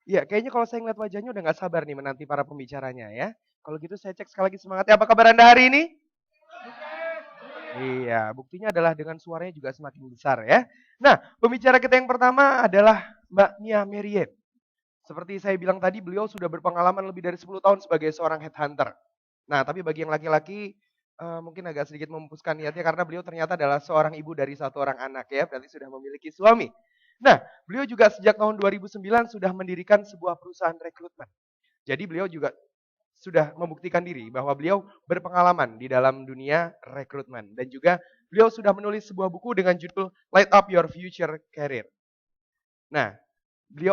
Iya, kayaknya kalau saya ngeliat wajahnya udah nggak sabar nih menanti para pembicaranya ya. Kalau gitu saya cek sekali lagi semangatnya. Apa kabar Anda hari ini? Iya, buktinya adalah dengan suaranya juga semakin besar ya. Nah, pembicara kita yang pertama adalah Mbak Mia Merien. Seperti saya bilang tadi, beliau sudah berpengalaman lebih dari 10 tahun sebagai seorang headhunter. Nah, tapi bagi yang laki-laki mungkin agak sedikit memupuskan niatnya karena beliau ternyata adalah seorang ibu dari satu orang anak ya, berarti sudah memiliki suami. Nah, beliau juga sejak tahun 2009 sudah mendirikan sebuah perusahaan rekrutmen. Jadi beliau juga sudah membuktikan diri bahwa beliau berpengalaman di dalam dunia rekrutmen dan juga beliau sudah menulis sebuah buku dengan judul Light Up Your Future Career. Nah,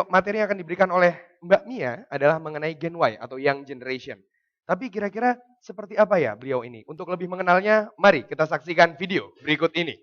materi yang akan diberikan oleh Mbak Mia adalah mengenai Gen Y atau Young Generation. Tapi kira-kira seperti apa ya beliau ini? Untuk lebih mengenalnya, mari kita saksikan video berikut ini.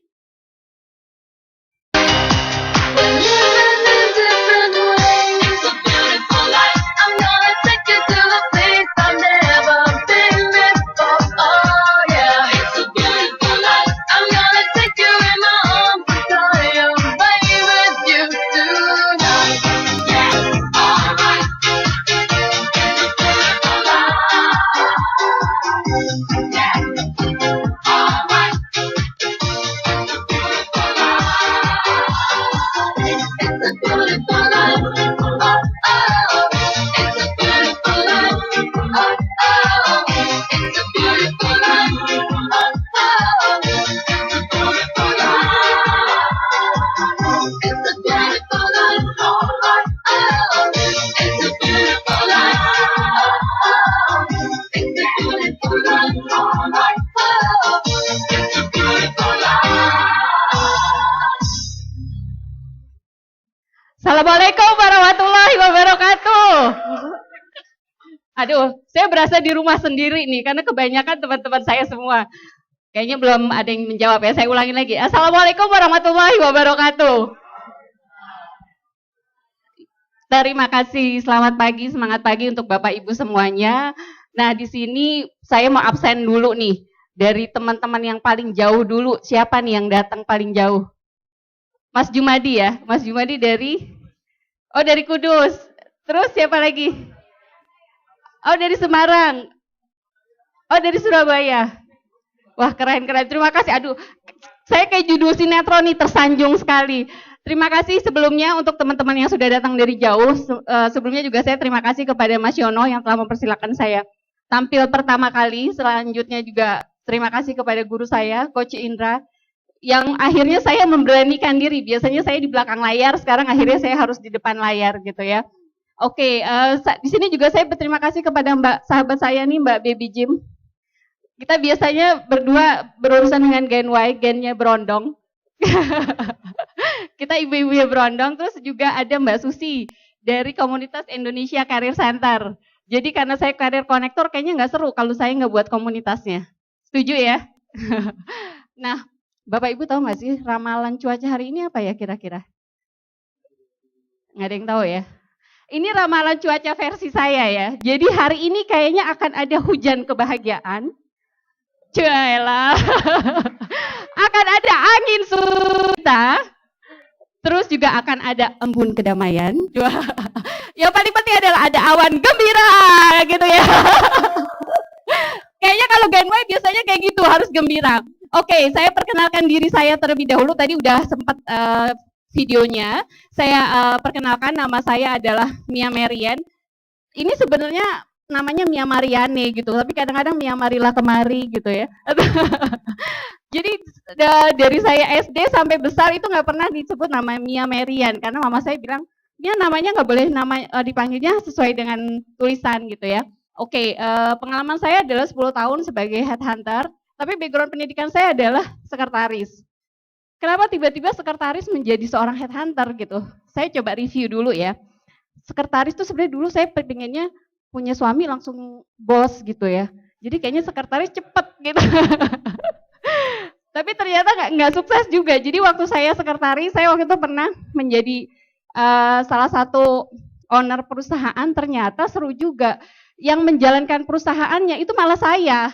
Assalamualaikum warahmatullahi wabarakatuh. Aduh, saya berasa di rumah sendiri nih, karena kebanyakan teman-teman saya semua. Kayaknya belum ada yang menjawab ya, saya ulangi lagi. Assalamualaikum warahmatullahi wabarakatuh. Terima kasih, selamat pagi, semangat pagi untuk Bapak Ibu semuanya. Nah, di sini saya mau absen dulu nih. Dari teman-teman yang paling jauh dulu, siapa nih yang datang paling jauh? Mas Jumadi ya, Mas Jumadi dari Kudus. Terus siapa lagi? Oh, dari Semarang. Oh, dari Surabaya. Wah, keren-keren. Terima kasih. Aduh, saya kayak judul sinetron nih, tersanjung sekali. Terima kasih sebelumnya untuk teman-teman yang sudah datang dari jauh. Sebelumnya juga saya terima kasih kepada Mas Yono yang telah mempersilahkan saya tampil pertama kali. Selanjutnya juga terima kasih kepada guru saya, Coach Indra, yang akhirnya saya memberanikan diri. Biasanya saya di belakang layar, sekarang akhirnya saya harus di depan layar gitu ya. Oke, di sini juga saya berterima kasih kepada sahabat saya nih, Mbak Baby Jim. Kita biasanya berdua berurusan dengan Gen Y, gennya berondong. Kita ibu-ibu ya berondong, terus juga ada Mbak Susi dari komunitas Indonesia Career Center. Jadi karena saya career konektor, kayaknya nggak seru kalau saya nggak buat komunitasnya. Setuju ya? Nah, Bapak Ibu tahu nggak sih ramalan cuaca hari ini apa ya kira-kira? Nggak ada yang tahu ya? Ini ramalan cuaca versi saya ya. Jadi hari ini kayaknya akan ada hujan kebahagiaan. Cuelah. Akan ada angin surta. Terus juga akan ada embun kedamaian. Yang paling penting adalah ada awan gembira gitu ya. Kayaknya kalau Gen Y biasanya kayak gitu, harus gembira. Oke, saya perkenalkan diri saya terlebih dahulu. Tadi udah sempat videonya. Saya perkenalkan, nama saya adalah Mia Merien. Ini sebenarnya namanya Mia Mariane gitu, tapi kadang-kadang Mia Marilah kemari gitu ya. Jadi dari saya SD sampai besar itu nggak pernah disebut nama Mia Merien, karena mama saya bilang, Mia namanya nggak boleh dipanggilnya sesuai dengan tulisan gitu ya. Oke, pengalaman saya adalah 10 tahun sebagai headhunter, tapi background pendidikan saya adalah sekretaris. Kenapa tiba-tiba sekretaris menjadi seorang headhunter gitu? Saya coba review dulu ya. Sekretaris tuh sebenarnya dulu saya pengennya punya suami langsung bos gitu ya. Jadi kayaknya sekretaris cepet gitu. Tapi ternyata nggak sukses juga. Jadi waktu saya sekretaris, saya waktu itu pernah menjadi salah satu owner perusahaan, ternyata seru juga. Yang menjalankan perusahaannya itu malah saya.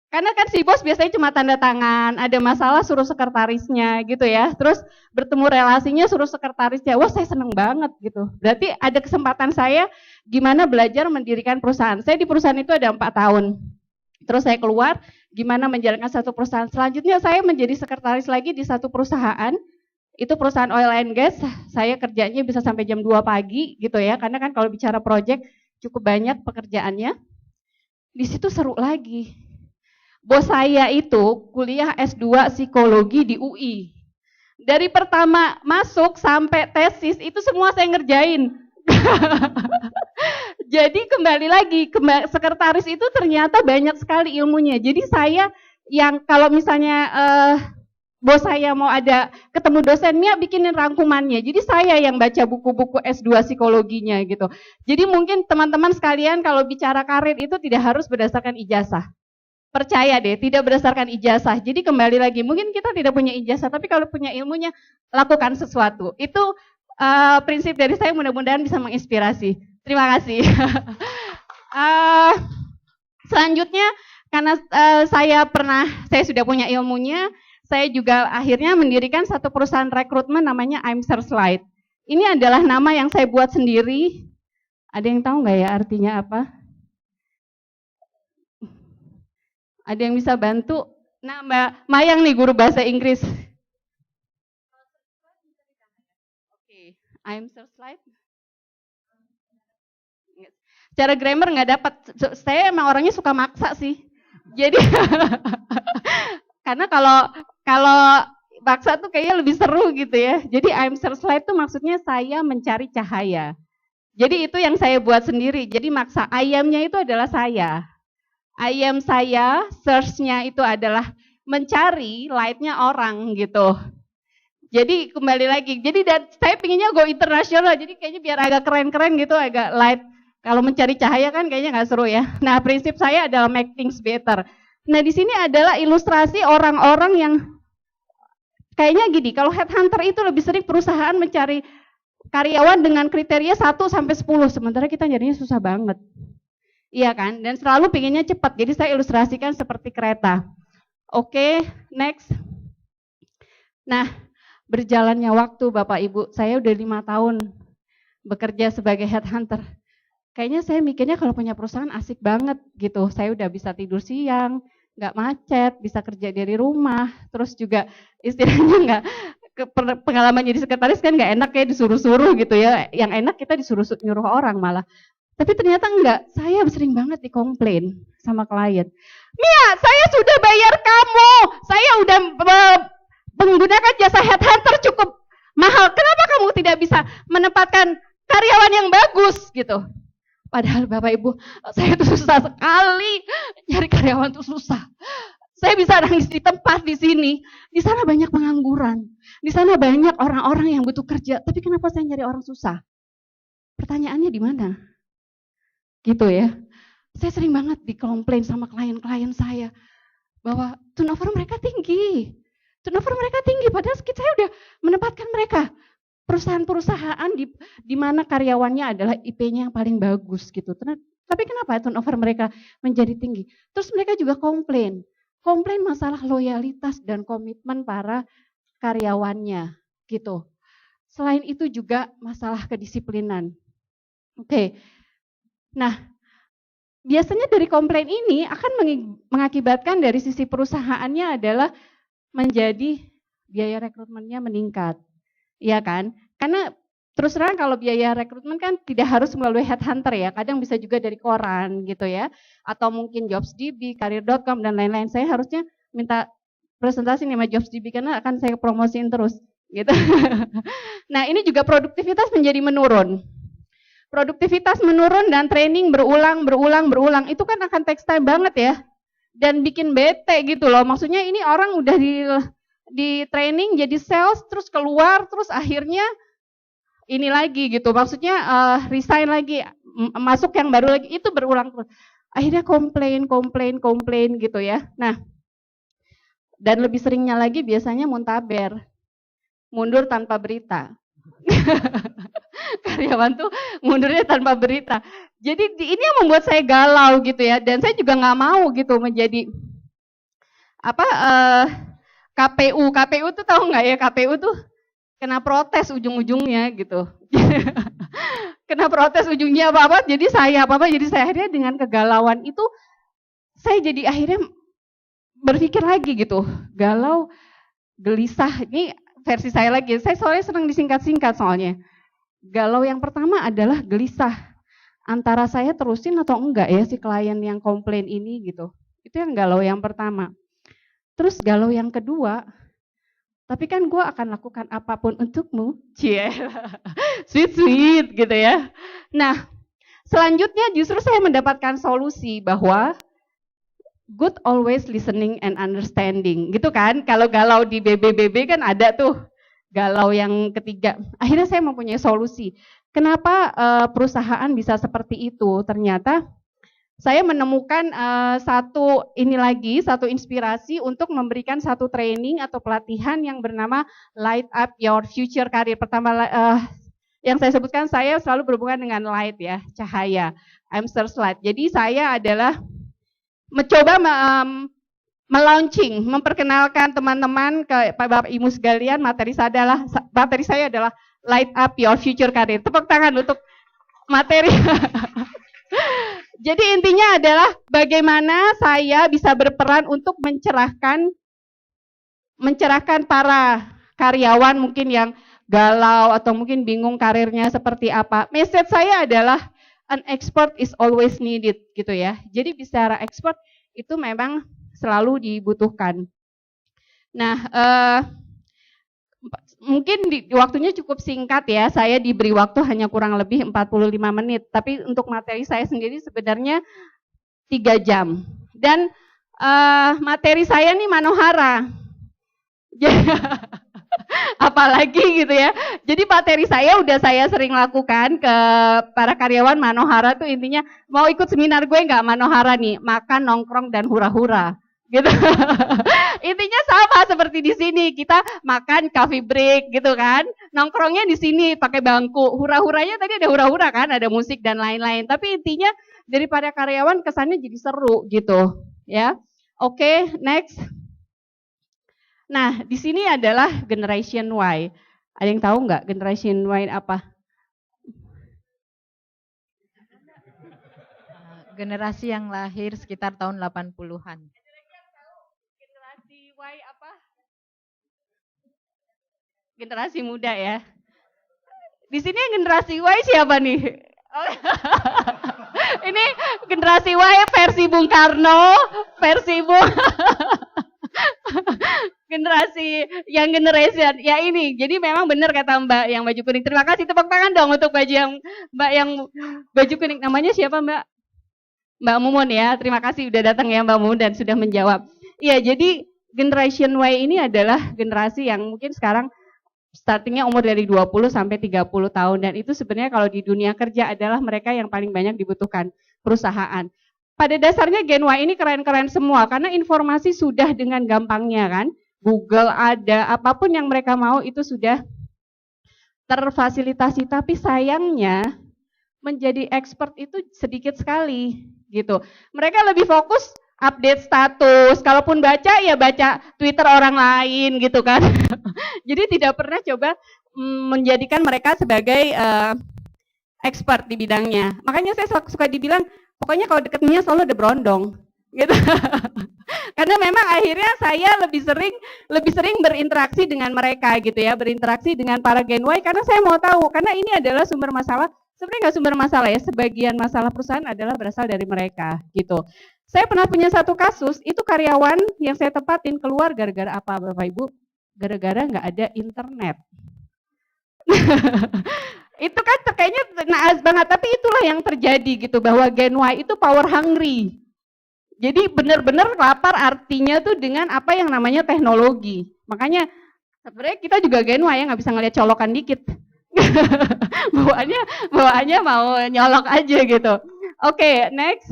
Karena kan si bos biasanya cuma tanda tangan, ada masalah suruh sekretarisnya gitu ya. Terus bertemu relasinya suruh sekretarisnya. Wah, saya seneng banget gitu. Berarti ada kesempatan saya gimana belajar mendirikan perusahaan. Saya di perusahaan itu ada 4 tahun. Terus saya keluar, gimana menjalankan satu perusahaan. Selanjutnya saya menjadi sekretaris lagi di satu perusahaan. Itu perusahaan oil and gas. Saya kerjanya bisa sampai jam 2 pagi gitu ya. Karena kan kalau bicara project cukup banyak pekerjaannya. Di situ seru lagi. Bos saya itu kuliah S2 psikologi di UI. Dari pertama masuk sampai tesis itu semua saya ngerjain. Jadi kembali lagi, sekretaris itu ternyata banyak sekali ilmunya. Jadi saya yang kalau misalnya bos saya mau ada ketemu dosennya bikinin rangkumannya. Jadi saya yang baca buku-buku S2 psikologinya gitu. Jadi mungkin teman-teman sekalian kalau bicara karir itu tidak harus berdasarkan ijazah. Percaya deh, tidak berdasarkan ijazah. Jadi kembali lagi, mungkin kita tidak punya ijazah, tapi kalau punya ilmunya, lakukan sesuatu. Itu prinsip dari saya, mudah-mudahan bisa menginspirasi. Terima kasih. Selanjutnya, karena saya sudah punya ilmunya, saya juga akhirnya mendirikan satu perusahaan rekrutmen namanya I'm Searchlight. Ini adalah nama yang saya buat sendiri. Ada yang tahu nggak ya artinya apa? Ada yang bisa bantu? Nah, Mbak Mayang nih guru bahasa Inggris. Oke, I'm Searchlight. Secara grammar nggak dapat. Saya emang orangnya suka maksa sih. Jadi karena kalau maksa tuh kayaknya lebih seru gitu ya. Jadi I'm Searchlight tuh maksudnya saya mencari cahaya. Jadi itu yang saya buat sendiri. Jadi maksa ayamnya itu adalah saya. Ayam saya, search-nya itu adalah mencari light-nya orang gitu. Jadi kembali lagi, jadi saya pinginnya go internasional, jadi kayaknya biar agak keren-keren gitu, agak light. Kalau mencari cahaya kan kayaknya nggak seru ya. Nah, prinsip saya adalah make things better. Nah, di sini adalah ilustrasi orang-orang yang kayaknya gini, kalau headhunter itu lebih sering perusahaan mencari karyawan dengan kriteria 1 sampai 10, sementara kita nyarinya susah banget. Iya kan? Dan selalu pinginnya cepat. Jadi saya ilustrasikan seperti kereta. Oke, next. Nah, berjalannya waktu Bapak Ibu, saya udah 5 tahun bekerja sebagai headhunter. Kayaknya saya mikirnya kalau punya perusahaan asik banget gitu. Saya udah bisa tidur siang, nggak macet, bisa kerja dari rumah, terus juga istilahnya nggak pengalaman jadi sekretaris kan nggak enak ya disuruh-suruh gitu ya. Yang enak kita disuruh nyuruh orang malah. Tapi ternyata enggak, saya sering banget dikomplain sama klien. Mia, saya sudah bayar kamu, saya udah menggunakan jasa headhunter cukup mahal. Kenapa kamu tidak bisa menempatkan karyawan yang bagus gitu? Padahal Bapak Ibu, saya tuh susah sekali nyari karyawan tuh susah. Saya bisa nangis di tempat di sini, di sana banyak pengangguran, di sana banyak orang-orang yang butuh kerja. Tapi kenapa saya nyari orang susah? Pertanyaannya di mana? Gitu ya. Saya sering banget dikomplain sama klien-klien saya bahwa turnover mereka tinggi. Turnover mereka tinggi padahal saya udah menempatkan mereka perusahaan-perusahaan di mana karyawannya adalah IP-nya yang paling bagus gitu. Tapi kenapa turnover mereka menjadi tinggi? Terus mereka juga komplain masalah loyalitas dan komitmen para karyawannya gitu. Selain itu juga masalah kedisiplinan. Oke. Nah, biasanya dari komplain ini akan mengakibatkan dari sisi perusahaannya adalah menjadi biaya rekrutmennya meningkat. Iya kan? Karena terus terang kalau biaya rekrutmen kan tidak harus melalui headhunter ya, kadang bisa juga dari koran gitu ya, atau mungkin JobsDB, Karir.com dan lain-lain. Saya harusnya minta presentasi nih sama JobsDB karena akan saya promosiin terus gitu. Nah, ini juga produktivitas menjadi menurun. Produktivitas menurun dan training berulang, itu kan akan take time banget ya. Dan bikin bete gitu loh. Maksudnya ini orang udah di training jadi sales, terus keluar, terus akhirnya ini lagi gitu. Maksudnya resign lagi, masuk yang baru lagi, itu berulang terus. Akhirnya komplain gitu ya. Nah, dan lebih seringnya lagi biasanya muntaber, mundur tanpa berita. Karyawan tuh mundurnya tanpa berita. Jadi ini yang membuat saya galau gitu ya. Dan saya juga nggak mau gitu menjadi KPU tuh tahu nggak ya, KPU tuh kena protes ujung-ujungnya gitu. Kena protes ujungnya apa-apa, jadi saya akhirnya dengan kegalauan itu saya jadi akhirnya berpikir lagi gitu, galau, gelisah. Ini versi saya lagi, saya soalnya senang disingkat-singkat soalnya. Galau yang pertama adalah gelisah, antara saya terusin atau enggak ya si klien yang komplain ini gitu. Itu yang galau yang pertama. Terus galau yang kedua, tapi kan gue akan lakukan apapun untukmu, cie, sweet gitu ya. Nah, selanjutnya justru saya mendapatkan solusi bahwa good always listening and understanding, gitu kan? Kalau galau di BBBB kan ada tuh galau yang ketiga. Akhirnya saya mempunyai solusi. Kenapa perusahaan bisa seperti itu? Ternyata saya menemukan satu inspirasi untuk memberikan satu training atau pelatihan yang bernama Light Up Your Future Career. Pertama yang saya sebutkan, saya selalu berhubungan dengan light ya, cahaya. I'm Searchlight. Jadi saya adalah mencoba memperkenalkan teman-teman ke Bapak Ibu sekalian, materi saya adalah Light Up Your Future Career. Tepuk tangan untuk materi. Jadi intinya adalah bagaimana saya bisa berperan untuk mencerahkan para karyawan mungkin yang galau atau mungkin bingung karirnya seperti apa. Message saya adalah an expert is always needed gitu ya. Jadi bicara expert itu memang selalu dibutuhkan. Nah, mungkin waktunya cukup singkat ya, saya diberi waktu hanya kurang lebih 45 menit, tapi untuk materi saya sendiri sebenarnya 3 jam. Dan materi saya nih Manohara. Apalagi gitu ya. Jadi materi saya udah saya sering lakukan ke para karyawan Manohara tuh intinya, mau ikut seminar gue nggak Manohara nih, makan, nongkrong, dan hura-hura. Gitu. Intinya sama seperti di sini, kita makan coffee break gitu kan, nongkrongnya di sini pakai bangku, hura-huranya tadi ada hura-hura kan, ada musik dan lain-lain, tapi intinya daripada karyawan kesannya jadi seru gitu ya. Oke, next. Nah, di sini adalah Generation Y. Ada yang tahu nggak Generation Y apa? Generasi yang lahir sekitar tahun 80-an. Y apa? Generasi muda ya. Di sini generasi Y siapa nih? Oh. Ini generasi Y versi Bung Karno, versi Bung generation ya ini. Jadi memang benar kata Mbak yang baju kuning. Terima kasih, tepuk tangan dong untuk Mbak yang baju kuning. Namanya siapa Mbak? Mbak Mumun ya. Terima kasih udah datang ya Mbak Mumun dan sudah menjawab. Iya, jadi Generation Y ini adalah generasi yang mungkin sekarang startingnya umur dari 20 sampai 30 tahun. Dan itu sebenarnya kalau di dunia kerja adalah mereka yang paling banyak dibutuhkan perusahaan. Pada dasarnya Gen Y ini keren-keren semua karena informasi sudah dengan gampangnya kan. Google ada, apapun yang mereka mau itu sudah terfasilitasi. Tapi sayangnya menjadi expert itu sedikit sekali gitu. Mereka lebih fokus update status, kalaupun baca ya baca Twitter orang lain gitu kan. Jadi tidak pernah coba menjadikan mereka sebagai expert di bidangnya. Makanya saya suka dibilang, pokoknya kalau deketnya selalu ada berondong gitu. Karena memang akhirnya saya lebih sering berinteraksi dengan mereka gitu ya, berinteraksi dengan para Gen Y karena saya mau tahu, karena ini adalah sumber masalah. Sebenarnya nggak sumber masalah ya, sebagian masalah perusahaan adalah berasal dari mereka gitu. Saya pernah punya satu kasus, itu karyawan yang saya tempatin keluar gara-gara apa Bapak Ibu? Gara-gara nggak ada internet. Itu kan kayaknya naas banget, tapi itulah yang terjadi gitu, bahwa Gen Y itu power hungry. Jadi benar-benar lapar artinya tuh dengan apa yang namanya teknologi. Makanya sebenarnya kita juga Gen Y ya, nggak bisa ngeliat colokan dikit. bawaannya mau nyolok aja gitu. Oke, next.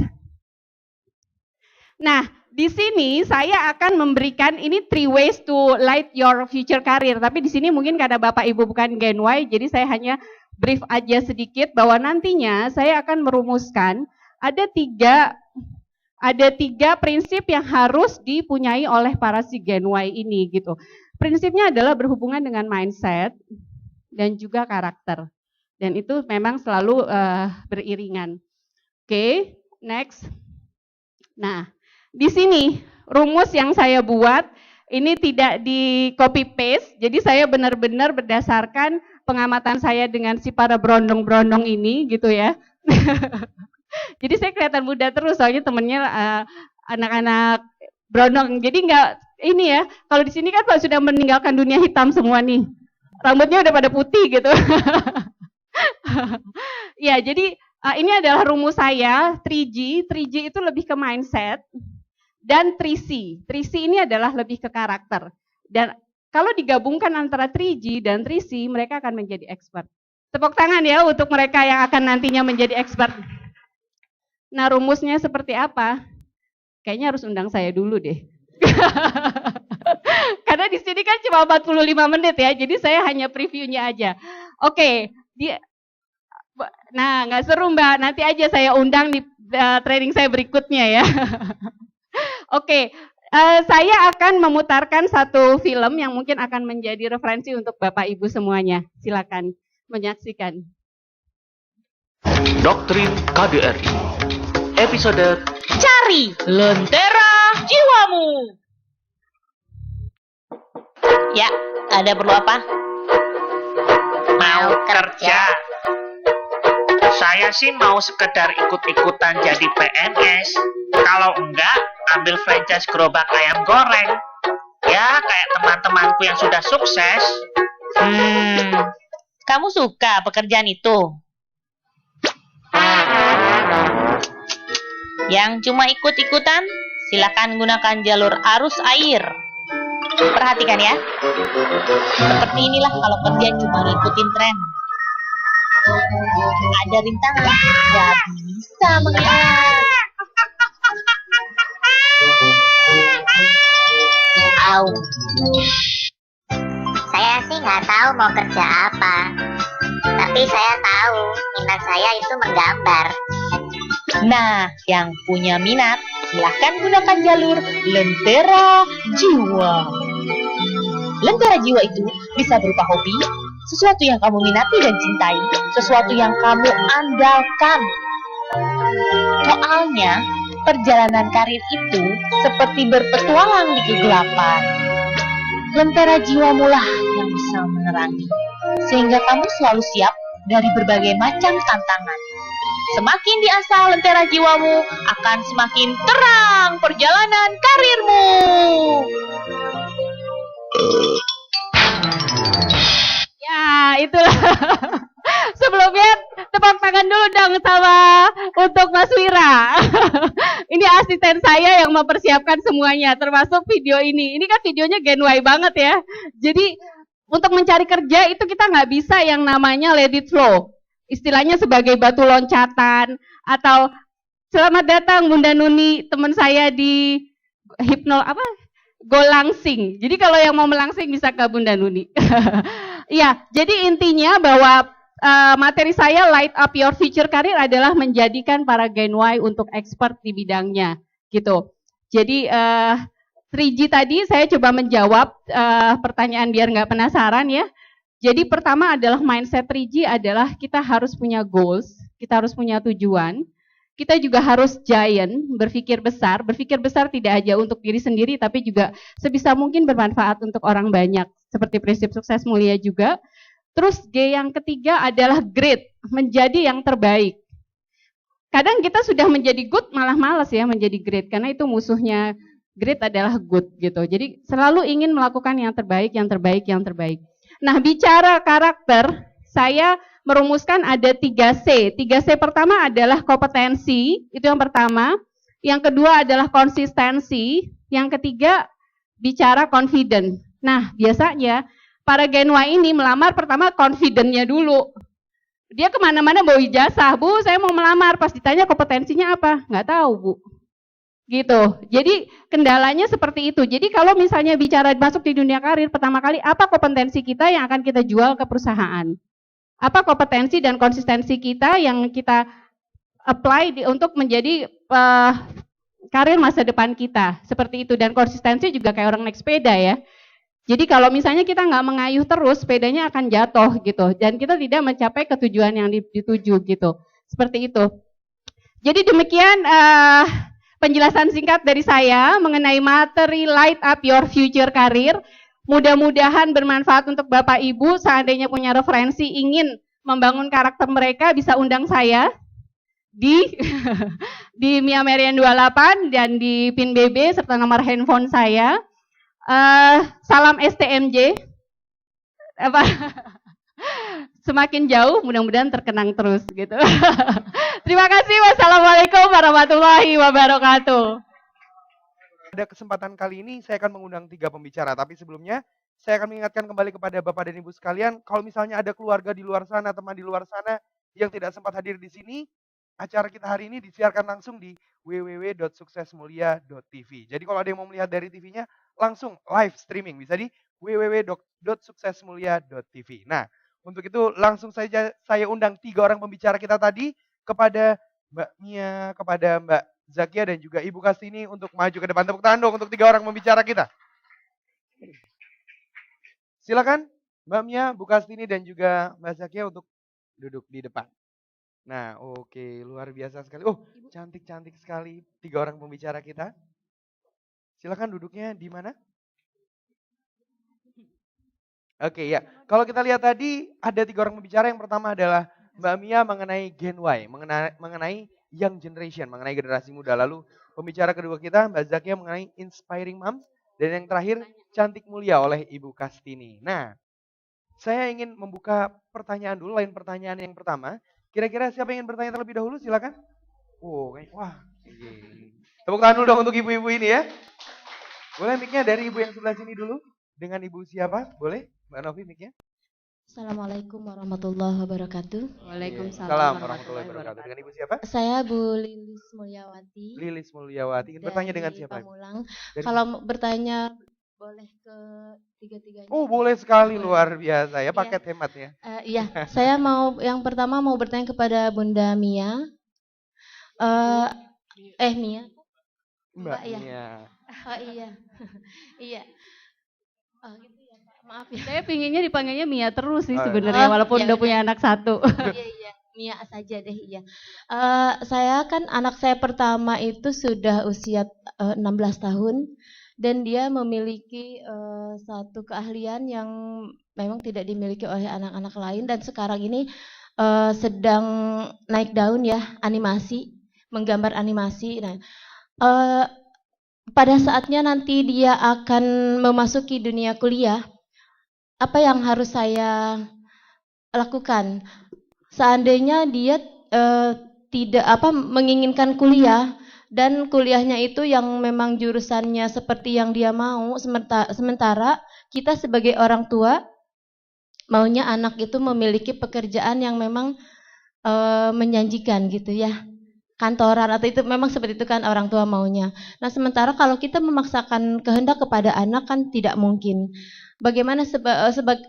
Nah, di sini saya akan memberikan ini 3 ways to light your future career. Tapi di sini mungkin karena Bapak Ibu bukan Gen Y, jadi saya hanya brief aja sedikit bahwa nantinya saya akan merumuskan ada ada 3 prinsip yang harus dipunyai oleh para si Gen Y ini gitu. Prinsipnya adalah berhubungan dengan mindset dan juga karakter. Dan itu memang selalu beriringan. Oke, next. Nah, di sini rumus yang saya buat ini tidak di copy paste. Jadi saya benar-benar berdasarkan pengamatan saya dengan si para berondong-berondong ini gitu ya. Jadi saya kelihatan muda terus soalnya temennya anak-anak berondong. Jadi enggak ini ya, kalau di sini kan Pak sudah meninggalkan dunia hitam semua nih. Rambutnya udah pada putih gitu. Ya, jadi ini adalah rumus saya, 3G. 3G itu lebih ke mindset. Dan 3C. 3C ini adalah lebih ke karakter. Dan kalau digabungkan antara 3G dan 3C, mereka akan menjadi expert. Tepuk tangan ya untuk mereka yang akan nantinya menjadi expert. Nah, rumusnya seperti apa? Kayaknya harus undang saya dulu deh. Karena di sini kan cuma 45 menit ya, jadi saya hanya previewnya aja. Oke, nah nggak seru Mbak, nanti aja saya undang di training saya berikutnya ya. Oke, saya akan memutarkan satu film yang mungkin akan menjadi referensi untuk Bapak Ibu semuanya. Silakan menyaksikan. Doktrin KDRI Episode Cari lentera jiwamu. Ya, ada perlu apa? Mau kerja. Saya sih mau sekedar ikut-ikutan jadi PNS. Kalau enggak, ambil franchise gerobak ayam goreng. Ya, kayak teman-temanku yang sudah sukses. Kamu suka pekerjaan itu? Yang cuma ikut-ikutan, silakan gunakan jalur arus air. Perhatikan ya. Seperti inilah kalau kerja cuma ngikutin tren. Ada rintangan, nggak bisa mengelak. Au. Saya sih nggak tahu mau kerja apa. Tapi saya tahu minat saya itu menggambar. Nah, yang punya minat, silahkan gunakan jalur lentera jiwa. Lentera jiwa itu bisa berupa hobi, sesuatu yang kamu minati dan cintai, sesuatu yang kamu andalkan. Soalnya, perjalanan karir itu seperti berpetualang di kegelapan. Lentera jiwamu lah yang bisa menerangi, sehingga kamu selalu siap dari berbagai macam tantangan. Semakin diasah lentera jiwamu, akan semakin terang perjalanan karirmu. Ya, itulah. Sebelumnya tepuk tangan dulu dong sama untuk Mas Wira. Ini asisten saya yang mempersiapkan semuanya, termasuk video ini. Ini kan videonya Gen Y banget ya. Jadi untuk mencari kerja itu kita nggak bisa yang namanya let it flow. Istilahnya sebagai batu loncatan atau selamat datang Bunda Nuni, teman saya di Go Langsing. Jadi kalau yang mau melangsing bisa ke Bunda Nuni. Iya, jadi intinya bahwa materi saya Light Up Your Future Career adalah menjadikan para Gen Y untuk expert di bidangnya, gitu. Jadi 3G tadi saya coba menjawab pertanyaan biar nggak penasaran ya. Jadi pertama adalah mindset 3G adalah kita harus punya goals, kita harus punya tujuan. Kita juga harus giant, berpikir besar tidak aja untuk diri sendiri, tapi juga sebisa mungkin bermanfaat untuk orang banyak, seperti prinsip sukses mulia juga. Terus G yang ketiga adalah great, menjadi yang terbaik. Kadang kita sudah menjadi good, malah malas ya menjadi great, karena itu musuhnya great adalah good gitu. Jadi selalu ingin melakukan yang terbaik, yang terbaik, yang terbaik. Nah, bicara karakter, saya merumuskan ada 3C. 3C pertama adalah kompetensi, itu yang pertama. Yang kedua adalah konsistensi. Yang ketiga, bicara confident. Nah, biasanya para Gen Y ini melamar pertama confident-nya dulu. Dia kemana-mana bawa ijazah, Bu, saya mau melamar. Pas ditanya kompetensinya apa? Nggak tahu, Bu. Gitu. Jadi kendalanya seperti itu. Jadi kalau misalnya bicara masuk di dunia karir, pertama kali apa kompetensi kita yang akan kita jual ke perusahaan? Apa kompetensi dan konsistensi kita yang kita apply untuk menjadi karir masa depan kita, seperti itu. Dan konsistensi juga kayak orang naik sepeda ya. Jadi kalau misalnya kita nggak mengayuh terus, sepedanya akan jatuh gitu, dan kita tidak mencapai ketujuan yang dituju gitu, seperti itu. Jadi demikian penjelasan singkat dari saya mengenai materi Light Up Your Future Career. Mudah-mudahan bermanfaat untuk Bapak Ibu. Seandainya punya referensi ingin membangun karakter mereka, bisa undang saya di di Mia Marian 28 dan di PIN BB serta nomor handphone saya. Salam STMJ. Semakin jauh, mudah-mudahan terkenang terus gitu. Terima kasih. Wassalamualaikum warahmatullahi wabarakatuh. Pada kesempatan kali ini saya akan mengundang 3 pembicara, tapi sebelumnya saya akan mengingatkan kembali kepada Bapak dan Ibu sekalian, kalau misalnya ada keluarga di luar sana, teman di luar sana yang tidak sempat hadir di sini, acara kita hari ini disiarkan langsung di www.suksesmulia.tv. Jadi kalau ada yang mau melihat dari TV-nya, langsung live streaming, bisa di www.suksesmulia.tv. Nah, untuk itu langsung saja saya undang 3 orang pembicara kita tadi, kepada Mbak Mia, kepada Mbak Zakia dan juga Ibu Kastini untuk maju ke depan. Tepuk tangan dong untuk 3 orang pembicara kita. Silakan Mbak Mia, Bu Kastini dan juga Mbak Zakia untuk duduk di depan. Nah, oke, luar biasa sekali. Oh, cantik-cantik sekali 3 orang pembicara kita. Silakan duduknya di mana? Oke ya, kalau kita lihat tadi ada 3 orang pembicara. Yang pertama adalah Mbak Mia mengenai Gen Y, mengenai Young Generation, mengenai generasi muda. Lalu pembicara kedua kita Mbak Zakia mengenai Inspiring Moms. Dan yang terakhir Cantik Mulia oleh Ibu Kastini. Nah, saya ingin membuka pertanyaan dulu, lain pertanyaan yang pertama. Kira-kira siapa yang ingin bertanya terlebih dahulu? Silakan. Oh, wah. Tepuk tangan dulu dong untuk ibu-ibu ini ya. Boleh mic-nya dari ibu yang sebelah sini dulu. Dengan ibu siapa? Boleh? Mbak Novi mic-nya. Assalamualaikum warahmatullahi wabarakatuh. Waalaikumsalam warahmatullahi wabarakatuh. Dengan ibu siapa? Saya Bu Lilis Mulyawati. Lilis Mulyawati. Ingin bertanya dengan siapa? Pamulang. Kalau bertanya boleh ke tiga-tiganya. Oh, boleh sekali, luar biasa ya, paket hematnya. Iya, saya yang pertama mau bertanya kepada Bunda Mia. Mia. Mbak ya. Mia. Oh iya. Iya. Oh gitu ya, Pak. Maaf ya. Saya pinginnya dipanggilnya Mia terus sih sebenarnya, walaupun udah punya anak 1. Iya, Mia saja deh, iya. Saya kan anak saya pertama itu sudah usia 16 tahun dan dia memiliki satu keahlian yang memang tidak dimiliki oleh anak-anak lain, dan sekarang ini sedang naik daun ya, animasi, menggambar animasi. Nah, pada saatnya nanti dia akan memasuki dunia kuliah, apa yang harus saya lakukan? Seandainya dia tidak menginginkan kuliah dan kuliahnya itu yang memang jurusannya seperti yang dia mau, sementara kita sebagai orang tua maunya anak itu memiliki pekerjaan yang memang menjanjikan gitu ya, kantoran atau itu memang seperti itu kan orang tua maunya. Nah, sementara kalau kita memaksakan kehendak kepada anak kan tidak mungkin. Bagaimana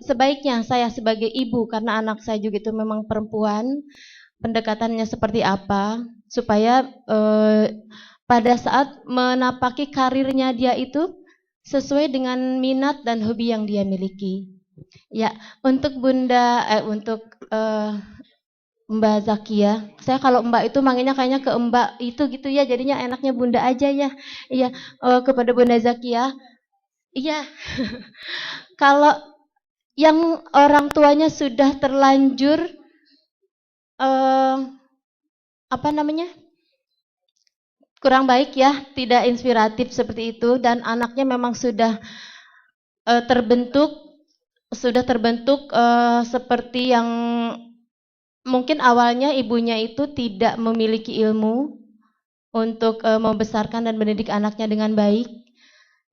sebaiknya saya sebagai ibu, karena anak saya juga itu memang perempuan, pendekatannya seperti apa supaya pada saat menapaki karirnya dia itu sesuai dengan minat dan hobi yang dia miliki. Ya, untuk Mbak Zakia, saya kalau Mbak itu manggilnya kayaknya ke Mbak itu gitu ya, jadinya enaknya Bunda aja ya. Iya, kepada Bunda Zakia. Iya. Kalau yang orang tuanya sudah terlanjur kurang baik ya, tidak inspiratif seperti itu, dan anaknya memang sudah terbentuk seperti yang mungkin awalnya ibunya itu tidak memiliki ilmu untuk membesarkan dan mendidik anaknya dengan baik.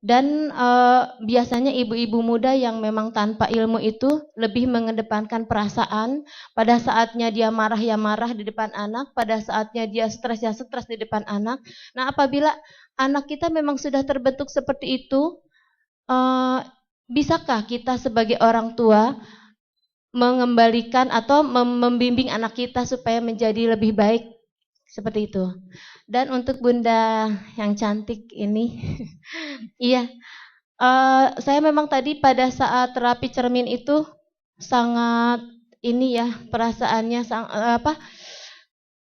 Dan biasanya ibu-ibu muda yang memang tanpa ilmu itu lebih mengedepankan perasaan. Pada saatnya dia marah ya marah di depan anak, pada saatnya dia stres ya stres di depan anak. Nah, apabila anak kita memang sudah terbentuk seperti itu, bisakah kita sebagai orang tua mengembalikan atau membimbing anak kita supaya menjadi lebih baik Seperti itu. Dan untuk Bunda yang cantik ini, iya, saya memang tadi pada saat terapi cermin itu sangat ini ya perasaannya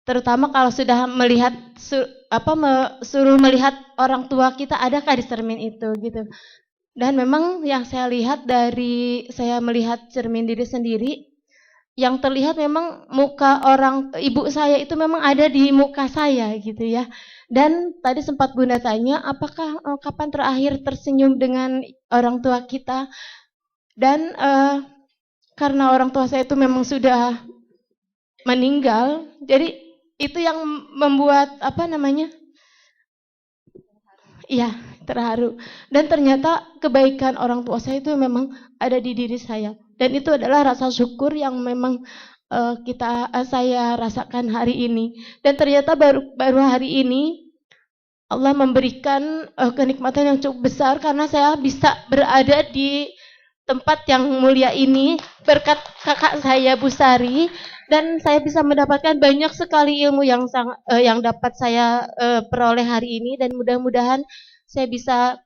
terutama kalau sudah melihat suruh melihat orang tua kita adakah di cermin itu gitu. Dan memang yang saya lihat dari saya melihat cermin diri sendiri, yang terlihat memang muka orang ibu saya itu memang ada di muka saya gitu ya. Dan tadi sempat Bunda tanya, apakah kapan terakhir tersenyum dengan orang tua kita? Dan karena orang tua saya itu memang sudah meninggal, jadi itu yang membuat iya, terharu. Dan ternyata kebaikan orang tua saya itu memang ada di diri saya. Dan itu adalah rasa syukur yang memang saya rasakan hari ini. Dan ternyata baru hari ini Allah memberikan kenikmatan yang cukup besar karena saya bisa berada di tempat yang mulia ini berkat kakak saya Bu Sari, dan saya bisa mendapatkan banyak sekali ilmu yang dapat saya peroleh hari ini, dan mudah-mudahan saya bisa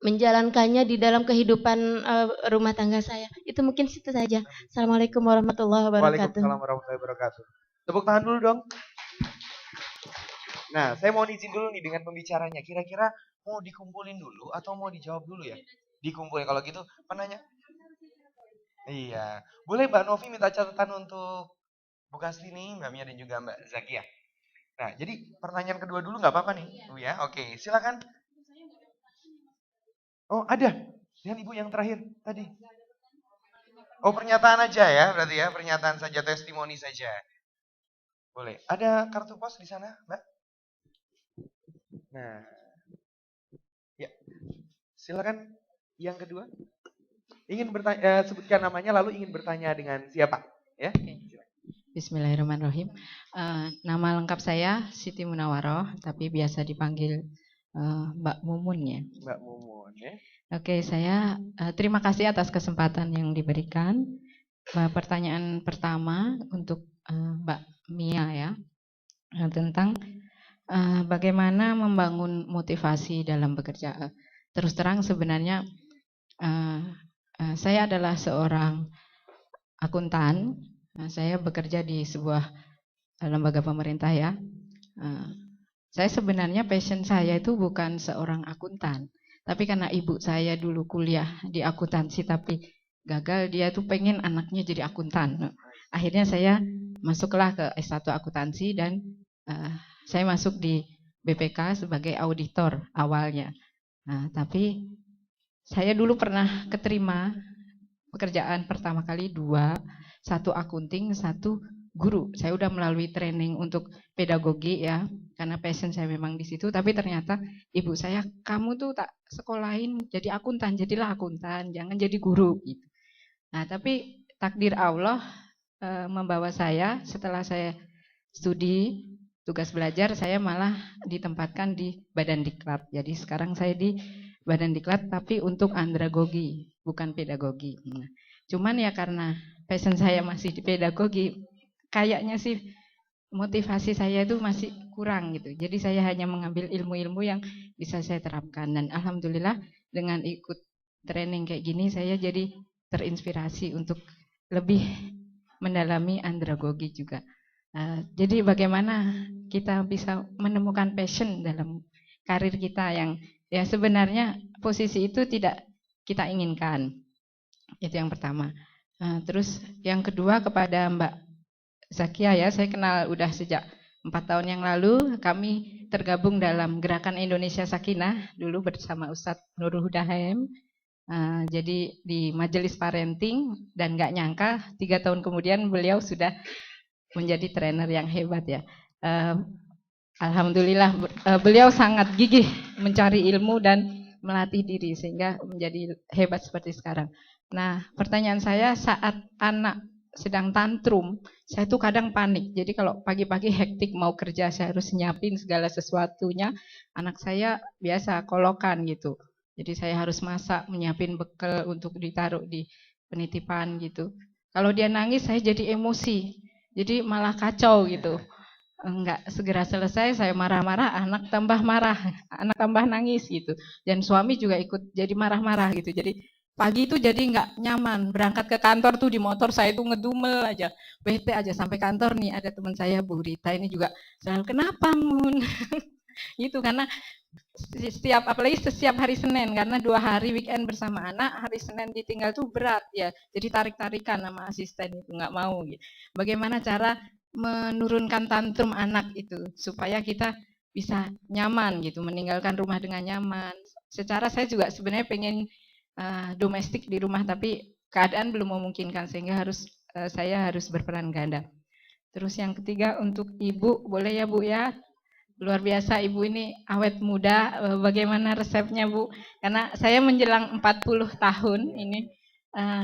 menjalankannya di dalam kehidupan rumah tangga saya. Itu mungkin situ saja. Assalamualaikum warahmatullahi wabarakatuh. Waalaikumsalam warahmatullahi wabarakatuh. Tepuk tangan dulu dong. Nah, saya mau izin dulu nih dengan pembicaranya. Kira-kira mau dikumpulin dulu atau mau dijawab dulu ya? Dikumpulin. Kalau gitu, penanya. Iya. Boleh Mbak Novi minta catatan untuk Bu Kastini, Mbak Mia dan juga Mbak Zakia. Nah, jadi pertanyaan kedua dulu nggak apa-apa nih, Bu ya. Oke, silakan. Oh, ada. Dengan Ibu yang terakhir tadi. Oh, pernyataan aja ya, berarti ya, pernyataan saja, testimoni saja. Boleh. Ada kartu pos di sana, Mbak? Nah. Ya. Silakan yang kedua. Ingin bertanya, sebutkan namanya lalu ingin bertanya dengan siapa, ya? Bismillahirrahmanirrahim. Nama lengkap saya Siti Munawaroh, tapi biasa dipanggil Mbak Mumun ya. Mbak Mumun ya. Oke, saya terima kasih atas kesempatan yang diberikan. Pertanyaan pertama untuk Mbak Mia ya, tentang bagaimana membangun motivasi dalam bekerja. Terus terang sebenarnya saya adalah seorang akuntan. Saya bekerja di sebuah lembaga pemerintah ya. Saya sebenarnya passion saya itu bukan seorang akuntan, tapi karena ibu saya dulu kuliah di akuntansi tapi gagal, dia tuh pengen anaknya jadi akuntan. Akhirnya saya masuklah ke S1 akuntansi dan saya masuk di BPK sebagai auditor awalnya. Nah, tapi saya dulu pernah keterima pekerjaan pertama kali 2, 1 akunting, 1 guru. Saya udah melalui training untuk pedagogi ya, karena passion saya memang di situ. Tapi ternyata ibu saya, kamu tuh tak sekolahin jadi akuntan, jadilah akuntan, jangan jadi guru. Gitu. Nah, tapi takdir Allah membawa saya setelah saya studi tugas belajar, saya malah ditempatkan di Badan Diklat. Jadi sekarang saya di Badan Diklat tapi untuk andragogi, bukan pedagogi. Nah, cuman ya karena passion saya masih di pedagogi, kayaknya sih motivasi saya itu masih kurang gitu. Jadi saya hanya mengambil ilmu-ilmu yang bisa saya terapkan. Dan alhamdulillah dengan ikut training kayak gini saya jadi terinspirasi untuk lebih mendalami andragogi juga. Jadi bagaimana kita bisa menemukan passion dalam karir kita yang ya sebenarnya posisi itu tidak kita inginkan. Itu yang pertama. Terus yang kedua kepada Mbak Zakia ya, saya kenal udah sejak 4 tahun yang lalu. Kami tergabung dalam Gerakan Indonesia Sakinah dulu bersama Ustadz Nurul Huda HM. Jadi di majelis parenting, dan gak nyangka 3 tahun kemudian beliau sudah menjadi trainer yang hebat ya. Alhamdulillah beliau sangat gigih mencari ilmu dan melatih diri sehingga menjadi hebat seperti sekarang. Nah, pertanyaan saya, saat anak sedang tantrum, saya tuh kadang panik. Jadi kalau pagi-pagi hektik mau kerja, saya harus nyiapin segala sesuatunya. Anak saya biasa kolokan gitu. Jadi saya harus masak, menyiapin bekal untuk ditaruh di penitipan gitu. Kalau dia nangis saya jadi emosi. Jadi malah kacau gitu. enggak segera selesai, saya marah-marah, anak tambah marah, anak tambah nangis gitu. Dan suami juga ikut jadi marah-marah gitu. Jadi pagi itu jadi nggak nyaman. Berangkat ke kantor tuh di motor saya tuh ngedumel aja, bete aja sampai kantor nih ada teman saya Bu Rita ini juga selalu kenapa Mun gitu karena setiap apalagi setiap hari Senin karena 2 hari weekend bersama anak, hari Senin ditinggal tuh berat ya. Jadi tarik-tarikan sama asisten itu nggak mau gitu. Bagaimana cara menurunkan tantrum anak itu supaya kita bisa nyaman gitu, meninggalkan rumah dengan nyaman. Secara saya juga sebenarnya pengen domestik di rumah tapi keadaan belum memungkinkan sehingga saya harus berperan ganda. Terus yang ketiga untuk ibu, boleh ya Bu ya? Luar biasa Ibu ini awet muda, bagaimana resepnya Bu? Karena saya menjelang 40 tahun ini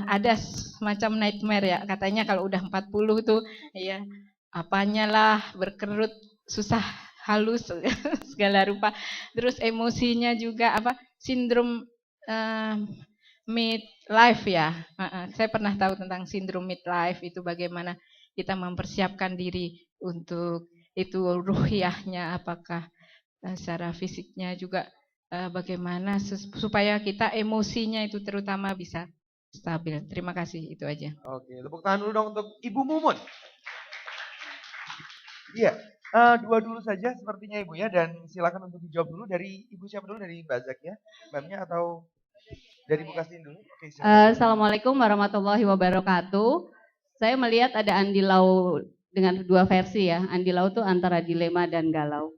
ada semacam nightmare ya, katanya kalau udah 40 tuh ya apanya lah berkerut, susah halus segala rupa. Terus emosinya juga apa sindrom midlife ya. Saya pernah tahu tentang sindrom midlife itu bagaimana kita mempersiapkan diri untuk itu ruhiyahnya apakah secara fisiknya juga bagaimana supaya kita emosinya itu terutama bisa stabil. Terima kasih itu aja. Oke, tepuk tangan dulu dong untuk Ibu Mumun. Iya, dua dulu saja sepertinya Ibu ya, dan silakan untuk dijawab dulu dari Ibu siapa dulu, dari Mbak Zak ya, Mbaknya atau dari Bu Kastin dulu? Oke, Assalamualaikum warahmatullahi wabarakatuh. Saya melihat ada Andi Lau dengan dua versi ya. Andi Lau tuh antara dilema dan galau.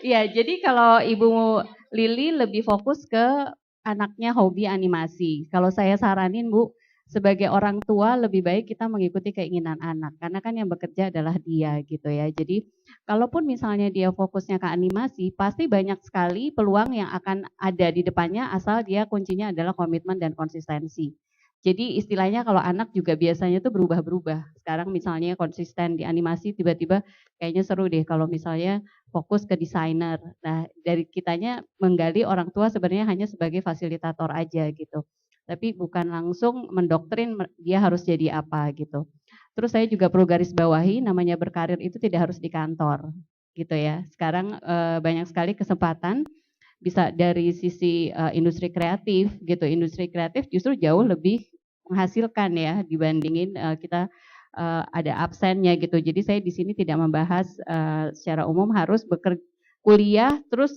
Ya, jadi kalau Ibu Lili lebih fokus ke anaknya hobi animasi. Kalau saya saranin Bu, sebagai orang tua lebih baik kita mengikuti keinginan anak. Karena kan yang bekerja adalah dia gitu ya. Jadi kalaupun misalnya dia fokusnya ke animasi, pasti banyak sekali peluang yang akan ada di depannya asal dia kuncinya adalah komitmen dan konsistensi. Jadi istilahnya kalau anak juga biasanya tuh berubah-berubah. Sekarang misalnya konsisten di animasi, tiba-tiba kayaknya seru deh kalau misalnya fokus ke desainer. Nah, dari kitanya menggali orang tua sebenarnya hanya sebagai fasilitator aja gitu. Tapi bukan langsung mendoktrin dia harus jadi apa gitu. Terus saya juga perlu garis bawahi, namanya berkarir itu tidak harus di kantor gitu ya. Sekarang banyak sekali kesempatan bisa dari sisi industri kreatif gitu. Industri kreatif justru jauh lebih menghasilkan ya dibandingin kita ada absennya gitu. Jadi saya di sini tidak membahas secara umum harus kuliah terus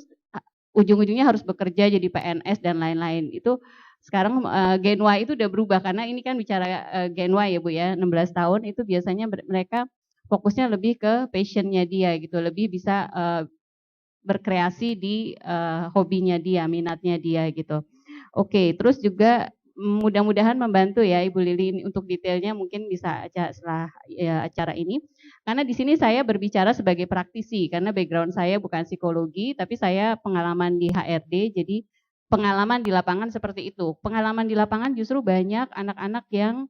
ujung-ujungnya harus bekerja jadi PNS dan lain-lain. Itu sekarang Gen Y itu udah berubah karena ini kan bicara Gen Y ya Bu ya, 16 tahun itu biasanya mereka fokusnya lebih ke passionnya dia gitu, lebih bisa berkreasi di hobinya dia, minatnya dia gitu. Oke, terus juga mudah-mudahan membantu ya Ibu Lili untuk detailnya mungkin bisa setelah acara ini. Karena di sini saya berbicara sebagai praktisi karena background saya bukan psikologi tapi saya pengalaman di HRD jadi pengalaman di lapangan seperti itu. Pengalaman di lapangan justru banyak anak-anak yang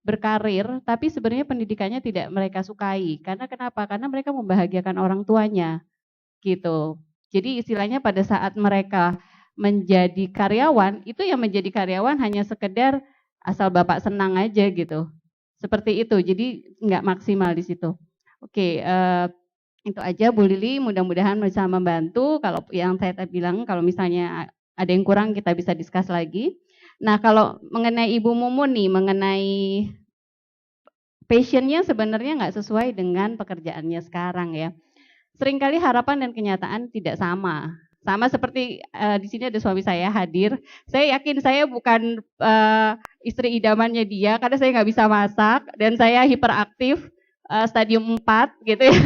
berkarir tapi sebenarnya pendidikannya tidak mereka sukai. Karena kenapa? Karena mereka membahagiakan orang tuanya gitu. Jadi istilahnya pada saat mereka menjadi karyawan, itu yang menjadi karyawan hanya sekedar asal bapak senang aja gitu. Seperti itu, jadi nggak maksimal di situ. Oke, itu aja Bu Lili, mudah-mudahan bisa membantu. Kalau yang saya bilang, kalau misalnya ada yang kurang kita bisa discuss lagi. Nah kalau mengenai Ibu Mumun nih, mengenai passionnya sebenarnya nggak sesuai dengan pekerjaannya sekarang ya. Seringkali harapan dan kenyataan tidak sama. Sama seperti di sini ada suami saya hadir. Saya yakin saya bukan istri idamannya dia karena saya nggak bisa masak dan saya hiperaktif stadium 4 gitu ya.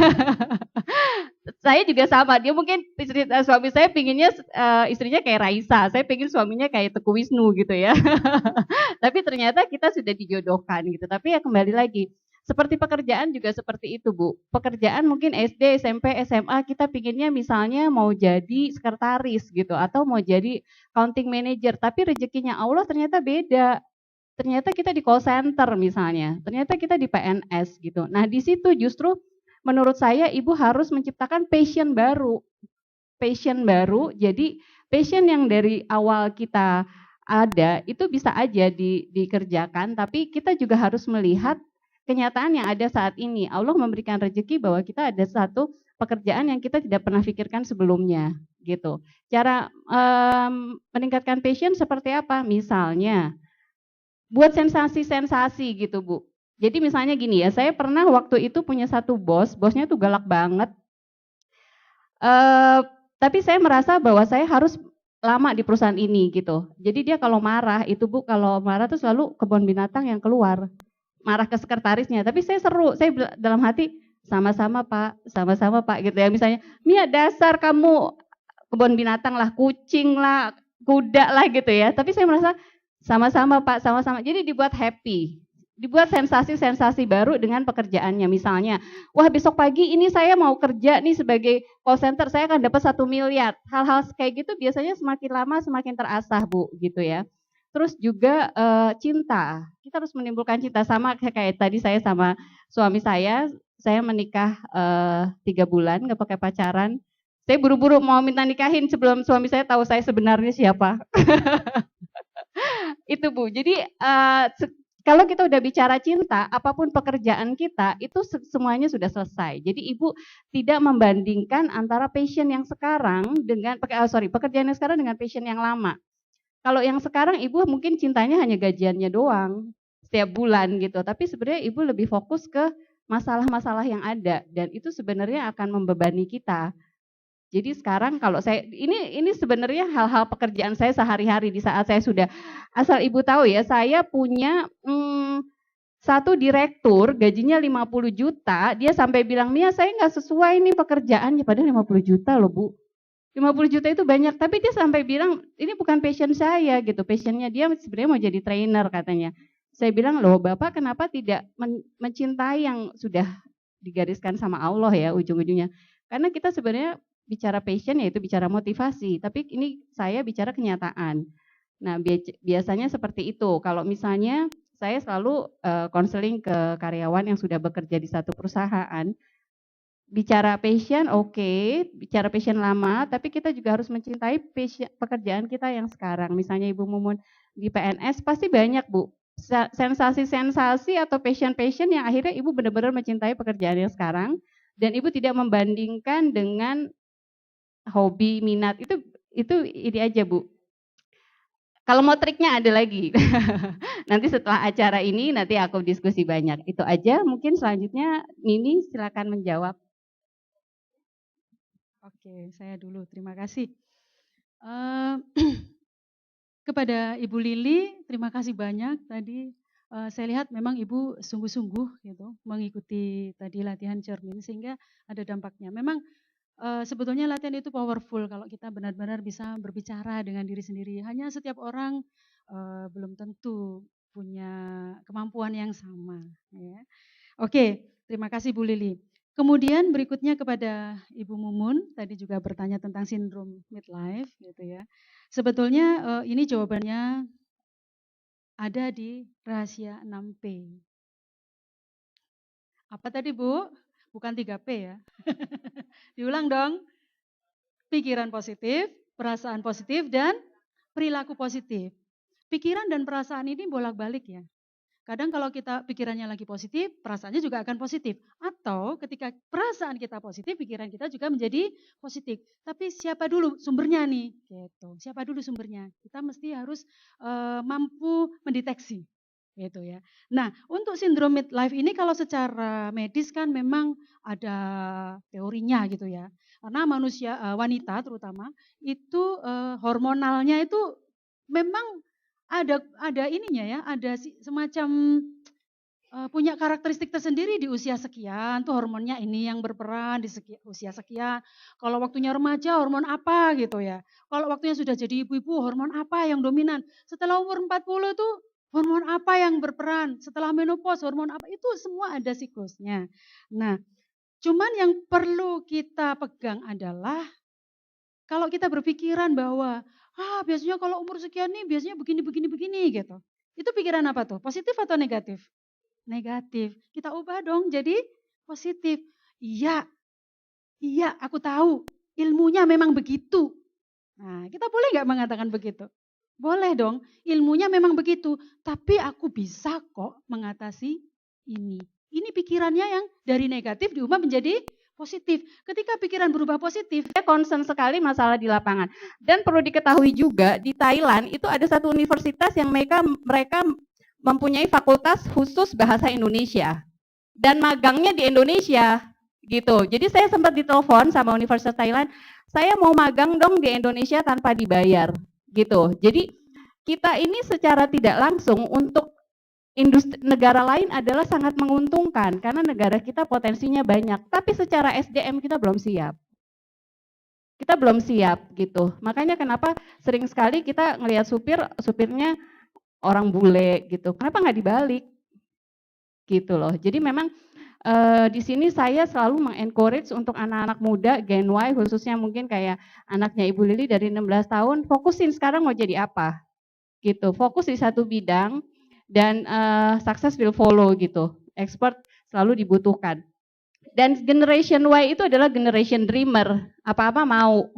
Saya juga sama. Dia mungkin suami saya pinginnya istrinya kayak Raisa. Saya pingin suaminya kayak Teguh Wisnu gitu ya. Tapi ternyata kita sudah dijodohkan gitu. Tapi ya kembali lagi. Seperti pekerjaan juga seperti itu Bu. Pekerjaan mungkin SD, SMP, SMA kita pinginnya misalnya mau jadi sekretaris gitu atau mau jadi accounting manager. Tapi rezekinya Allah ternyata beda. Ternyata kita di call center misalnya. Ternyata kita di PNS gitu. Nah di situ justru menurut saya ibu harus menciptakan passion baru. Passion baru jadi passion yang dari awal kita ada itu bisa aja dikerjakan. Tapi kita juga harus melihat kenyataan yang ada saat ini. Allah memberikan rezeki bahwa kita ada satu pekerjaan yang kita tidak pernah pikirkan sebelumnya, gitu. Cara meningkatkan passion seperti apa? Misalnya, buat sensasi-sensasi gitu, Bu. Jadi misalnya gini ya, saya pernah waktu itu punya satu bosnya tuh galak banget. Tapi saya merasa bahwa saya harus lama di perusahaan ini gitu. Jadi dia kalau marah itu Bu, kalau marah tuh selalu kebun binatang yang keluar. Marah ke sekretarisnya, tapi saya seru, saya dalam hati sama-sama Pak gitu ya. Misalnya, Mia dasar kamu kebun binatang lah, kucing lah, kuda lah gitu ya. Tapi saya merasa sama-sama Pak, sama-sama. Jadi dibuat happy, dibuat sensasi-sensasi baru dengan pekerjaannya. Misalnya, wah besok pagi ini saya mau kerja nih sebagai call center, saya akan dapat 1 miliar. Hal-hal kayak gitu biasanya semakin lama semakin terasah Bu, gitu ya. Terus juga cinta, kita harus menimbulkan cinta sama kayak tadi saya sama suami saya menikah 3 bulan nggak pakai pacaran. Saya buru-buru mau minta nikahin sebelum suami saya tahu saya sebenarnya siapa. Itu Bu. Jadi kalau kita udah bicara cinta, apapun pekerjaan kita itu semuanya sudah selesai. Jadi Ibu tidak membandingkan antara passion yang sekarang dengan pekerjaan yang sekarang dengan passion yang lama. Kalau yang sekarang Ibu mungkin cintanya hanya gajiannya doang setiap bulan gitu, tapi sebenarnya Ibu lebih fokus ke masalah-masalah yang ada dan itu sebenarnya akan membebani kita. Jadi sekarang kalau saya ini sebenarnya hal-hal pekerjaan saya sehari-hari di saat saya sudah, asal Ibu tahu ya, saya punya satu direktur gajinya 50 juta, dia sampai bilang, Mia saya nggak sesuai nih pekerjaannya, padahal 50 juta loh Bu. 50 juta itu banyak, tapi dia sampai bilang, ini bukan passion saya gitu, passionnya dia sebenarnya mau jadi trainer katanya. Saya bilang, loh Bapak kenapa tidak mencintai yang sudah digariskan sama Allah ya ujung-ujungnya. Karena kita sebenarnya bicara passion yaitu bicara motivasi, tapi ini saya bicara kenyataan. Nah biasanya seperti itu, kalau misalnya saya selalu konseling ke karyawan yang sudah bekerja di satu perusahaan, bicara passion oke, bicara passion lama, tapi kita juga harus mencintai pekerjaan kita yang sekarang. Misalnya Ibu Mumun di PNS pasti banyak Bu, sensasi-sensasi atau passion yang akhirnya Ibu benar-benar mencintai pekerjaan yang sekarang dan Ibu tidak membandingkan dengan hobi, minat, itu ini aja Bu. Kalau mau triknya ada lagi. Nanti setelah acara ini nanti aku diskusi banyak. Itu aja, mungkin selanjutnya Nini silakan menjawab. Oke, saya dulu. Terima kasih. Kepada Ibu Lili, terima kasih banyak. Tadi saya lihat memang Ibu sungguh-sungguh gitu mengikuti tadi latihan cermin sehingga ada dampaknya. Memang sebetulnya latihan itu powerful kalau kita benar-benar bisa berbicara dengan diri sendiri. Hanya setiap orang belum tentu punya kemampuan yang sama. Ya. Oke, terima kasih Bu Lili. Kemudian berikutnya kepada Ibu Mumun, tadi juga bertanya tentang sindrom midlife gitu ya. Sebetulnya ini jawabannya ada di rahasia 6P. Apa tadi Bu? Bukan 3P ya. Diulang dong. Pikiran positif, perasaan positif, dan perilaku positif. Pikiran dan perasaan ini bolak-balik ya. Kadang kalau kita pikirannya lagi positif, perasaannya juga akan positif. Atau ketika perasaan kita positif, pikiran kita juga menjadi positif. Tapi siapa dulu sumbernya nih? Gitu. Siapa dulu sumbernya? Kita mesti harus mampu mendeteksi. Gitu ya. Nah, untuk sindrom midlife ini kalau secara medis kan memang ada teorinya gitu ya. Karena manusia wanita terutama itu hormonalnya itu memang ada ininya ya, ada semacam punya karakteristik tersendiri di usia sekian, tuh hormonnya ini yang berperan di usia sekian. Kalau waktunya remaja hormon apa gitu ya. Kalau waktunya sudah jadi ibu-ibu hormon apa yang dominan. Setelah umur 40 tuh hormon apa yang berperan. Setelah menopause hormon apa, itu semua ada siklusnya. Nah, cuman yang perlu kita pegang adalah kalau kita berpikiran bahwa biasanya kalau umur sekian nih biasanya begini gitu. Itu pikiran apa tuh? Positif atau negatif? Negatif. Kita ubah dong jadi positif. Iya, aku tahu ilmunya memang begitu. Nah, kita boleh nggak mengatakan begitu? Boleh dong, ilmunya memang begitu. Tapi aku bisa kok mengatasi ini. ini pikirannya yang dari negatif diubah menjadi positif. Ketika pikiran berubah positif, Saya concern sekali masalah di lapangan. Dan perlu diketahui juga di Thailand itu ada satu universitas yang mereka mempunyai fakultas khusus bahasa Indonesia dan magangnya di Indonesia gitu. Jadi saya sempat ditelepon sama Universitas Thailand, saya mau magang dong di Indonesia tanpa dibayar gitu. Jadi kita ini secara tidak langsung untuk industri negara lain adalah sangat menguntungkan karena negara kita potensinya banyak, tapi secara SDM kita belum siap. Kita belum siap gitu. Makanya kenapa sering sekali kita ngelihat supirnya orang bule gitu. Kenapa nggak dibalik? Gitu loh. Jadi memang di sini saya selalu mengencourage untuk anak-anak muda Gen Y khususnya mungkin kayak anaknya Ibu Lili dari 16 tahun, fokusin sekarang mau jadi apa? Gitu. Fokus di satu bidang dan success will follow gitu. Expert selalu dibutuhkan. Dan generation Y itu adalah generation dreamer. Apa-apa mau.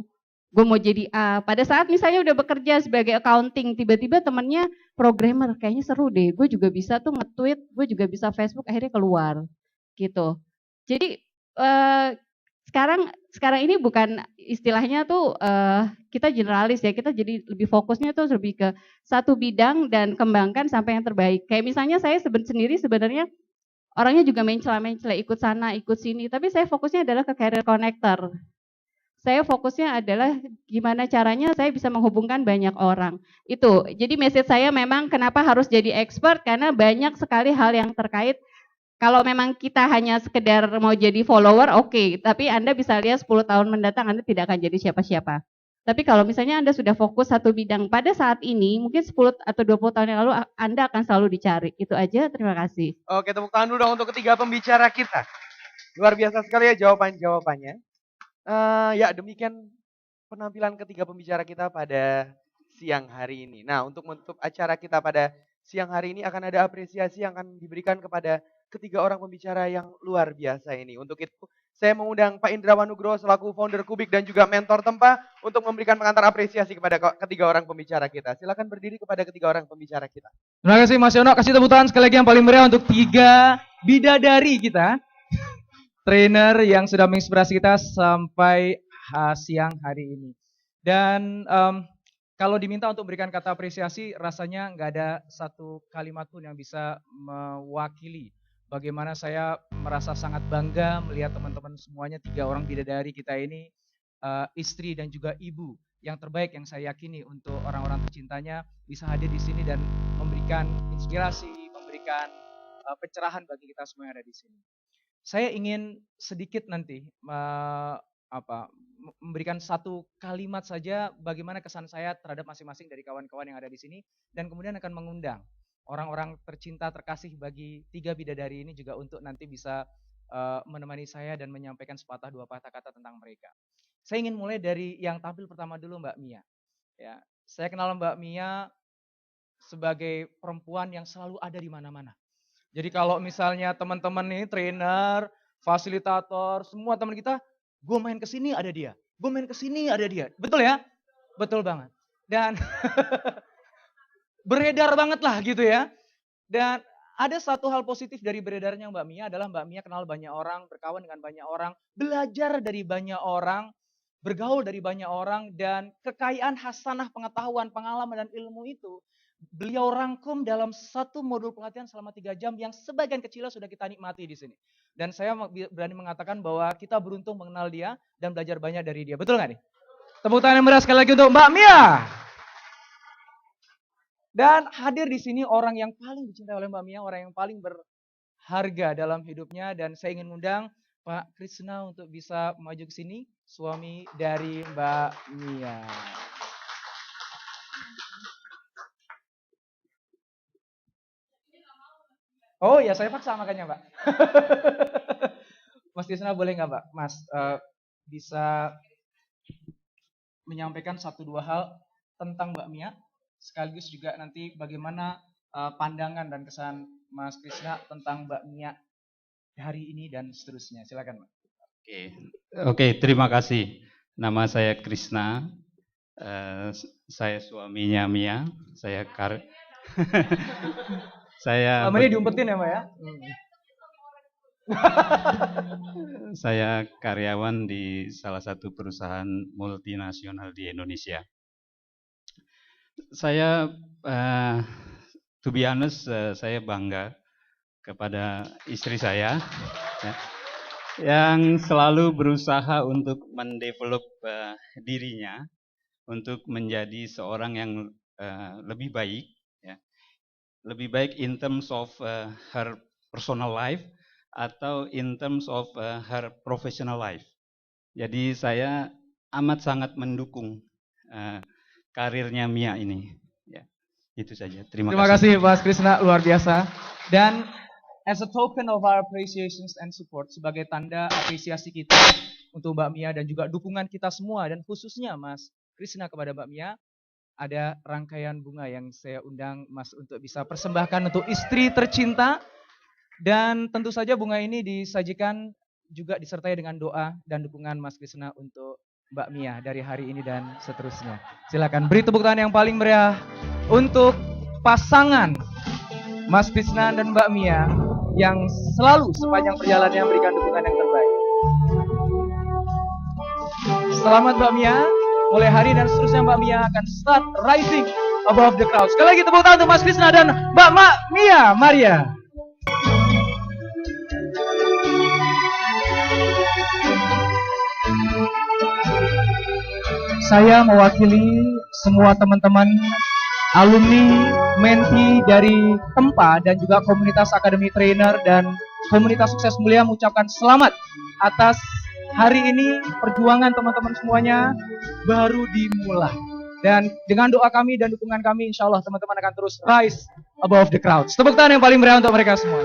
Gue mau jadi A. Pada saat misalnya udah bekerja sebagai accounting, tiba-tiba temennya programmer, kayaknya seru deh. Gue juga bisa tuh nge-tweet, gue juga bisa Facebook, akhirnya keluar. Gitu. Jadi sekarang ini bukan istilahnya tuh kita generalis ya, kita jadi lebih fokusnya tuh lebih ke satu bidang dan kembangkan sampai yang terbaik. Kayak misalnya saya sendiri sebenarnya orangnya juga mencela-mencela ikut sana, ikut sini, tapi saya fokusnya adalah ke career connector. Saya fokusnya adalah gimana caranya saya bisa menghubungkan banyak orang. Itu, jadi message saya memang kenapa harus jadi expert, karena banyak sekali hal yang terkait. Kalau memang kita hanya sekedar mau jadi follower, oke. Tapi Anda bisa lihat 10 tahun mendatang Anda tidak akan jadi siapa-siapa. Tapi kalau misalnya Anda sudah fokus satu bidang pada saat ini, mungkin 10 atau 20 tahun yang lalu Anda akan selalu dicari. Itu aja, terima kasih. Oke, tepuk tangan dulu dong untuk ketiga pembicara kita. Luar biasa sekali ya jawabannya. Ya, demikian penampilan ketiga pembicara kita pada siang hari ini. Nah, untuk menutup acara kita pada siang hari ini akan ada apresiasi yang akan diberikan kepada ketiga orang pembicara yang luar biasa ini. Untuk itu, saya mengundang Pak Indrawan Nugroho selaku founder Kubik dan juga mentor Tempa untuk memberikan pengantar apresiasi kepada ketiga orang pembicara kita. Silakan berdiri kepada ketiga orang pembicara kita. Terima kasih Mas Yono, kasih tepuk tangan sekali lagi yang paling meriah untuk 3 bidadari kita. Trainer yang sudah menginspirasi kita sampai siang hari ini. Dan kalau diminta untuk memberikan kata apresiasi, rasanya nggak ada satu kalimat pun yang bisa mewakili bagaimana saya merasa sangat bangga melihat teman-teman semuanya 3 orang bidadari kita ini, istri dan juga ibu yang terbaik yang saya yakini untuk orang-orang tercintanya bisa hadir di sini dan memberikan inspirasi, memberikan pencerahan bagi kita semua yang ada di sini. Saya ingin sedikit nanti memberikan satu kalimat saja bagaimana kesan saya terhadap masing-masing dari kawan-kawan yang ada di sini dan kemudian akan mengundang orang-orang tercinta terkasih bagi 3 bidadari ini juga untuk nanti bisa menemani saya dan menyampaikan sepatah dua patah kata tentang mereka. Saya ingin mulai dari yang tampil pertama dulu, Mbak Mia. Ya, saya kenal Mbak Mia sebagai perempuan yang selalu ada di mana-mana. Jadi kalau misalnya teman-teman nih trainer, fasilitator, semua teman kita, gue main ke sini ada dia, gue main ke sini ada dia. Betul ya? Betul banget. Dan beredar banget lah gitu ya. Dan ada satu hal positif dari beredarnya Mbak Mia adalah Mbak Mia kenal banyak orang, berkawan dengan banyak orang, belajar dari banyak orang, bergaul dari banyak orang, dan kekayaan hasanah pengetahuan, pengalaman, dan ilmu itu beliau rangkum dalam satu modul pelatihan selama 3 jam yang sebagian kecilnya sudah kita nikmati di sini. Dan saya berani mengatakan bahwa kita beruntung mengenal dia dan belajar banyak dari dia. Betul nggak nih? Tepuk tangan yang meriah sekali lagi untuk Mbak Mia. Dan hadir di sini orang yang paling dicintai oleh Mbak Mia, orang yang paling berharga dalam hidupnya. Dan saya ingin mengundang Pak Krisna untuk bisa maju ke sini, suami dari Mbak Mia. Oh ya, saya paksa makanya Mbak. Mas Krisna boleh nggak Mbak? Mas bisa menyampaikan 1-2 hal tentang Mbak Mia, sekaligus juga nanti bagaimana pandangan dan kesan Mas Krisna tentang Mbak Mia hari ini dan seterusnya. Silakan Mbak. Oke, terima kasih. Nama saya Krisna, saya suaminya Mia, saya Namanya diumpetin ya Mbak ya? Saya karyawan di salah satu perusahaan multinasional di Indonesia. Saya, to be honest, saya bangga kepada istri saya, ya, yang selalu berusaha untuk mendevelop dirinya untuk menjadi seorang yang lebih baik, ya. Lebih baik in terms of her personal life atau in terms of her professional life. Jadi saya amat sangat mendukung karirnya Mia ini. Ya, itu saja. Terima kasih Mas Krisna, luar biasa. Dan as a token of our appreciations and support, sebagai tanda apresiasi kita untuk Mbak Mia dan juga dukungan kita semua dan khususnya Mas Krisna kepada Mbak Mia, ada rangkaian bunga yang saya undang Mas untuk bisa persembahkan untuk istri tercinta. Dan tentu saja bunga ini disajikan juga disertai dengan doa dan dukungan Mas Krisna untuk Mbak Mia dari hari ini dan seterusnya. Silakan beri tepuk tangan yang paling meriah untuk pasangan Mas Krisna dan Mbak Mia yang selalu sepanjang perjalanannya memberikan dukungan yang terbaik. Selamat Mbak Mia, mulai hari dan seterusnya Mbak Mia akan start rising above the crowd. Sekali lagi tepuk tangan untuk Mas Krisna dan Mbak Mia Maria. Saya mewakili semua teman-teman alumni, menti dari Tempa dan juga komunitas Akademi Trainer dan komunitas Sukses Mulia mengucapkan selamat atas hari ini. Perjuangan teman-teman semuanya baru dimulai. Dan dengan doa kami dan dukungan kami, insya Allah teman-teman akan terus rise above the crowd. Tepuk tangan yang paling meriah untuk mereka semua.